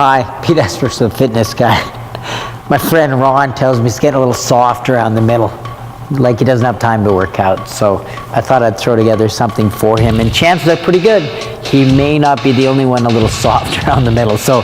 Hi, Pete Esper's the fitness guy. My friend Ron tells me he's getting a little soft around the middle, like he doesn't have time to work out. So I thought I'd throw together something for him, and chances are pretty good he may not be the only one a little soft around the middle. So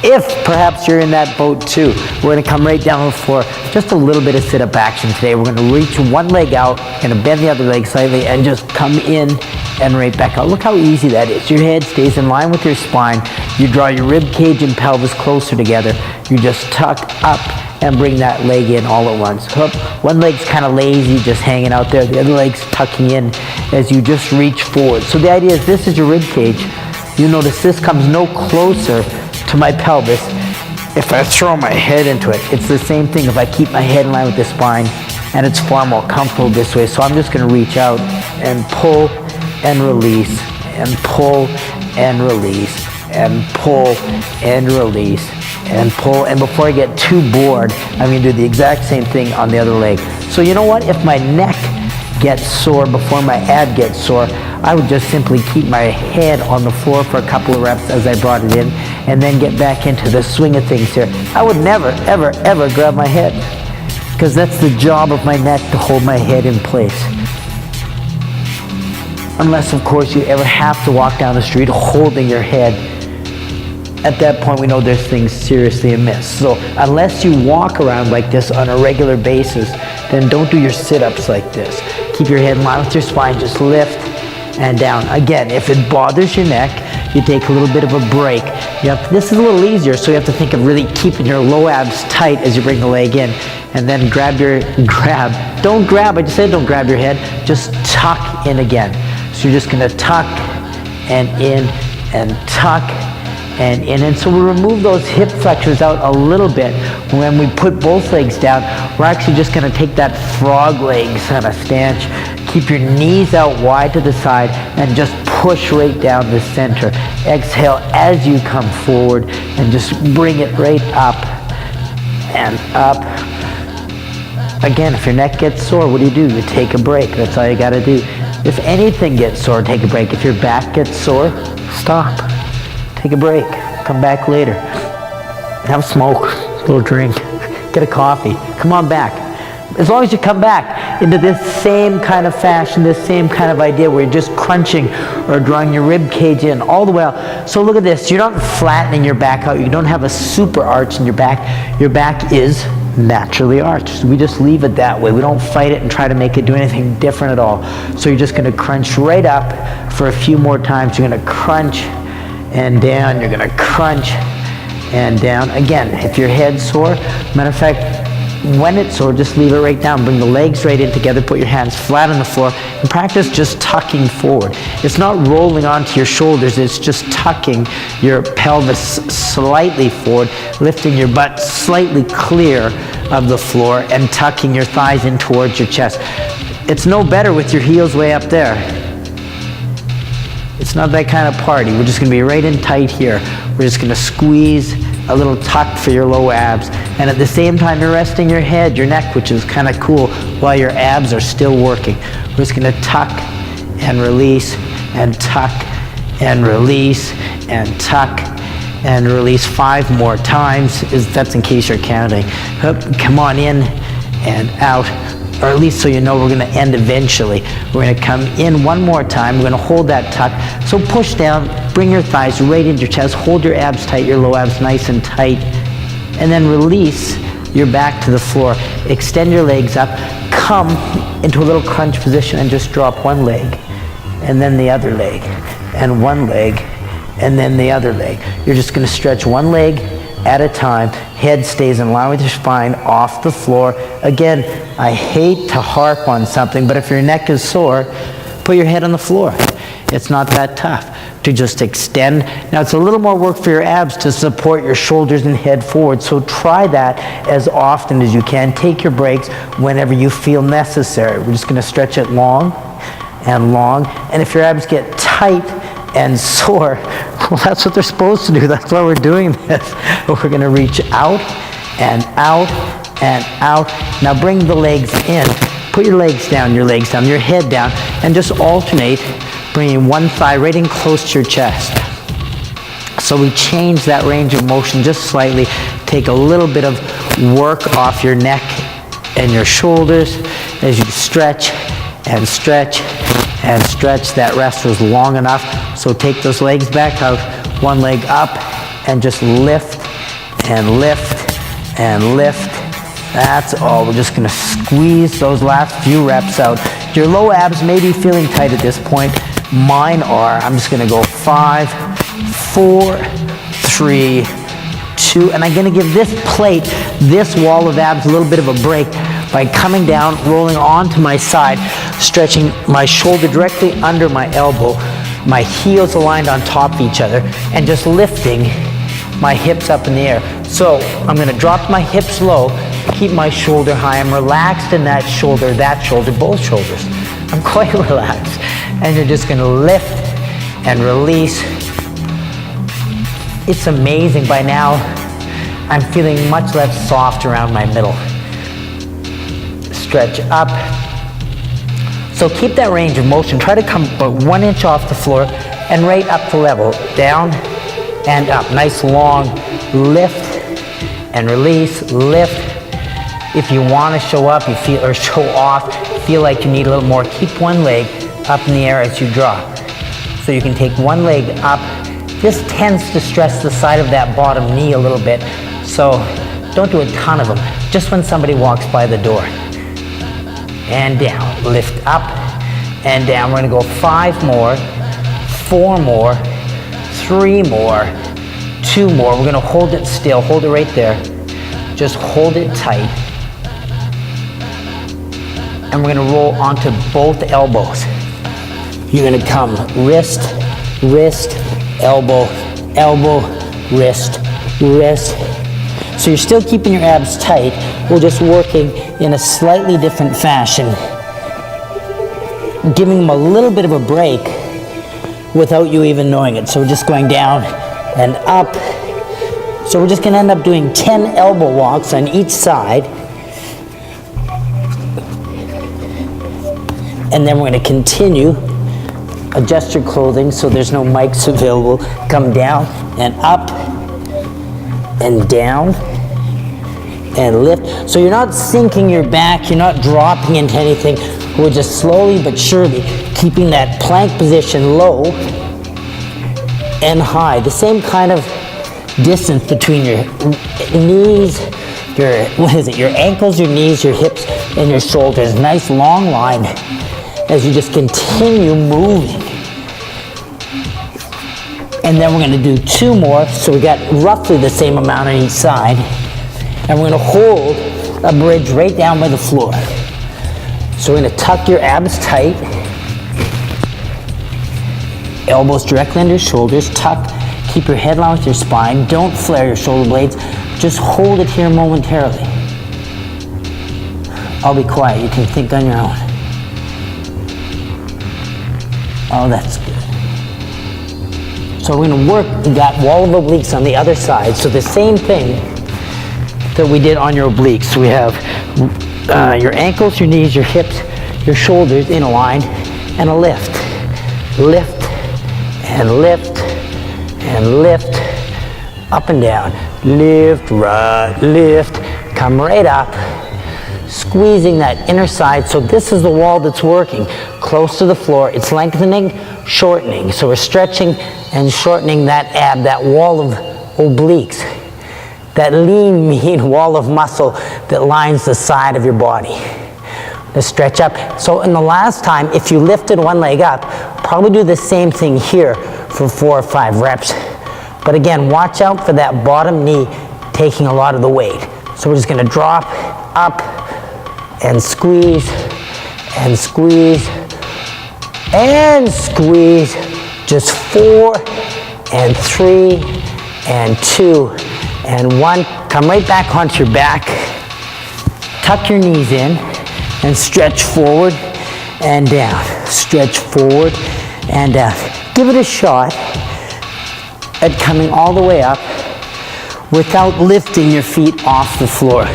if perhaps you're in that boat too, we're going to come right down on the floor. Just a little bit of sit-up action today. We're going to reach one leg out, going to bend the other leg slightly, and just come in and right back out. Look how easy that is. Your head stays in line with your spine. You draw your rib cage and pelvis closer together. You just tuck up and bring that leg in all at once. One leg's kind of lazy, just hanging out there. The other leg's tucking in as you just reach forward. So the idea is this is your rib cage. You notice this comes no closer to my pelvis if I throw my head into it. It's the same thing if I keep my head in line with the spine, and it's far more comfortable this way. So I'm just going to reach out and pull and release and pull and release and pull and release and pull. And before I get too bored, I'm going to do the exact same thing on the other leg. So you know what? If my neck gets sore before my ab gets sore, I would just simply keep my head on the floor for a couple of reps as I brought it in, and then get back into the swing of things here. I would never, ever, ever grab my head, because that's the job of my neck, to hold my head in place. Unless, of course, you ever have to walk down the street holding your head. At that point, we know there's things seriously amiss. So unless you walk around like this on a regular basis, then don't do your sit-ups like this. Keep your head in line with your spine, just lift and down. Again, if it bothers your neck, you take a little bit of a break. This is a little easier, so you have to think of really keeping your low abs tight as you bring the leg in, and then don't grab, I just said don't grab your head, just tuck in again. So you're just gonna tuck and in and tuck and in. And so we remove those hip flexors out a little bit. When we put both legs down, we're actually just going to take that frog leg kind of stance. Keep your knees out wide to the side and just push right down the center. Exhale as you come forward and just bring it right up and up. Again, if your neck gets sore, what do? You take a break. That's all you got to do. If anything gets sore, take a break. If your back gets sore, stop. Take a break. Come back later. Have a smoke, a little drink, get a coffee. Come on back. As long as you come back into this same kind of fashion, this same kind of idea where you're just crunching or drawing your rib cage in all the way out. So look at this. You're not flattening your back out. You don't have a super arch in your back. Your back is naturally arched. We just leave it that way. We don't fight it and try to make it do anything different at all. So you're just going to crunch right up for a few more times. You're going to crunch and down. You're going to crunch and down. Again, if your head's sore, matter of fact, when it's sore, just leave it right down. Bring the legs right in together. Put your hands flat on the floor and practice just tucking forward. It's not rolling onto your shoulders. It's just tucking your pelvis slightly forward, lifting your butt slightly clear of the floor and tucking your thighs in towards your chest. It's no better with your heels way up there. It's not that kind of party. We're just going to be right in tight here. We're just going to squeeze a little tuck for your low abs. And at the same time, you're resting your head, your neck, which is kind of cool, while your abs are still working. We're just going to tuck and release and tuck and release and tuck and release 5 more times. That's in case you're counting. Come on in and out. Or at least so you know we're going to end eventually. We're going to come in one more time. We're going to hold that tuck. So push down, bring your thighs right into your chest, hold your abs tight, your low abs nice and tight, and then release your back to the floor. Extend your legs up, come into a little crunch position and just drop one leg, and then the other leg, and one leg, and then the other leg. You're just going to stretch one leg at a time. Head stays in line with your spine, off the floor. Again, I hate to harp on something, but if your neck is sore, put your head on the floor. It's not that tough to just extend. Now it's a little more work for your abs to support your shoulders and head forward, so try that as often as you can. Take your breaks whenever you feel necessary. We're just going to stretch it long and long, and if your abs get tight and sore, well, that's what they're supposed to do. That's why we're doing this. We're going to reach out and out and out. Now bring the legs in. Put your legs down, your head down, and just alternate, bringing one thigh right in close to your chest. So we change that range of motion just slightly, take a little bit of work off your neck and your shoulders as you stretch and stretch and stretch. That rest was long enough, so take those legs back out, one leg up, and just lift and lift and lift. That's all. We're just gonna squeeze those last few reps out. Your low abs may be feeling tight at this point. Mine are. I'm just gonna go 5, 4, 3, 2, and I'm gonna give this plate, this wall of abs, a little bit of a break by coming down, rolling onto my side, stretching my shoulder directly under my elbow, my heels aligned on top of each other, and just lifting my hips up in the air. So I'm gonna drop my hips low, keep my shoulder high. I'm relaxed in that shoulder, both shoulders. I'm quite relaxed. And you're just gonna lift and release. It's amazing. By now, I'm feeling much less soft around my middle. Stretch up. So keep that range of motion. Try to come about 1 inch off the floor and right up to level. Down and up. Nice long lift and release, lift. If you want to show up, you feel, or show off, feel like you need a little more, keep one leg up in the air as you drop. So you can take one leg up. This tends to stress the side of that bottom knee a little bit, so don't do a ton of them, just when somebody walks by the door. And down, lift up and down. We're gonna go 5 more, 4 more, 3 more, 2 more. We're gonna hold it still, hold it right there. Just hold it tight. And we're gonna roll onto both elbows. You're gonna come wrist, wrist, elbow, elbow, wrist, wrist. So you're still keeping your abs tight. We're just working in a slightly different fashion, giving them a little bit of a break without you even knowing it. So we're just going down and up. So we're just gonna end up doing 10 elbow walks on each side. And then we're gonna continue. Adjust your clothing so there's no mics available. Come down and up and down and lift. So you're not sinking your back, you're not dropping into anything. We're just slowly but surely keeping that plank position low and high. The same kind of distance between your knees, your ankles, your knees, your hips, and your shoulders. Nice long line as you just continue moving. And then we're gonna do 2 more, so we got roughly the same amount on each side. And we're gonna hold a bridge right down by the floor. So we're gonna tuck your abs tight, elbows directly under your shoulders, tuck, keep your head line with your spine, don't flare your shoulder blades, just hold it here momentarily. I'll be quiet, you can think on your own. Oh, that's good. So we're gonna work, we got wall of obliques on the other side. So the same thing that we did on your obliques. So we have your ankles, your knees, your hips, your shoulders in a line, and a lift. Lift, and lift, and lift, up and down. Lift, right, lift, come right up. Squeezing that inner side. So this is the wall that's working. Close to the floor, it's lengthening, shortening. So we're stretching and shortening that ab, that wall of obliques, that lean, mean wall of muscle that lines the side of your body. To stretch up. So in the last time, if you lifted one leg up, probably do the same thing here for 4 or 5 reps. But again, watch out for that bottom knee taking a lot of the weight. So we're just gonna drop up and squeeze and squeeze and squeeze. Just 4 and 3 and 2 and 1. Come right back onto your back. Tuck your knees in and stretch forward and down. Stretch forward and down. Give it a shot at coming all the way up without lifting your feet off the floor.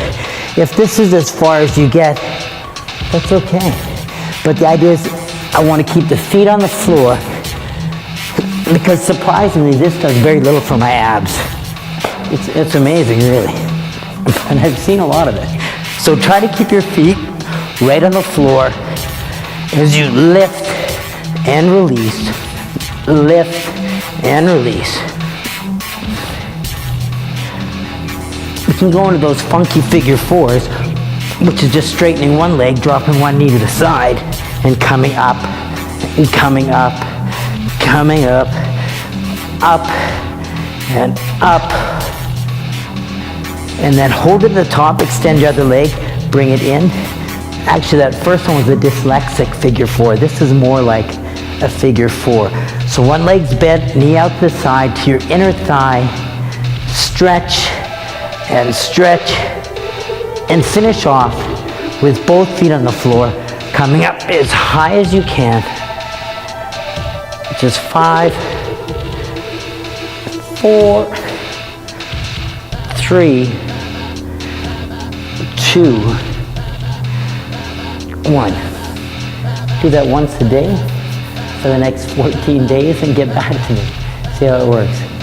If this is as far as you get, that's okay. But the idea is I want to keep the feet on the floor Because surprisingly, this does very little for my abs. It's amazing, really. And I've seen a lot of it. So try to keep your feet right on the floor as you lift and release, lift and release. You can go into those funky figure fours, which is just straightening one leg, dropping one knee to the side, and coming up, and coming up, coming up, up, and up. And then hold it at the top, extend your other leg, bring it in. Actually, that first one was a dyslexic figure four. This is more like a figure four. So one leg's bent, knee out the side to your inner thigh, stretch, and stretch, and finish off with both feet on the floor, coming up as high as you can. Just 5, 4, 3, 2, 1. Do that once a day for the next 14 days and get back to me. See how it works.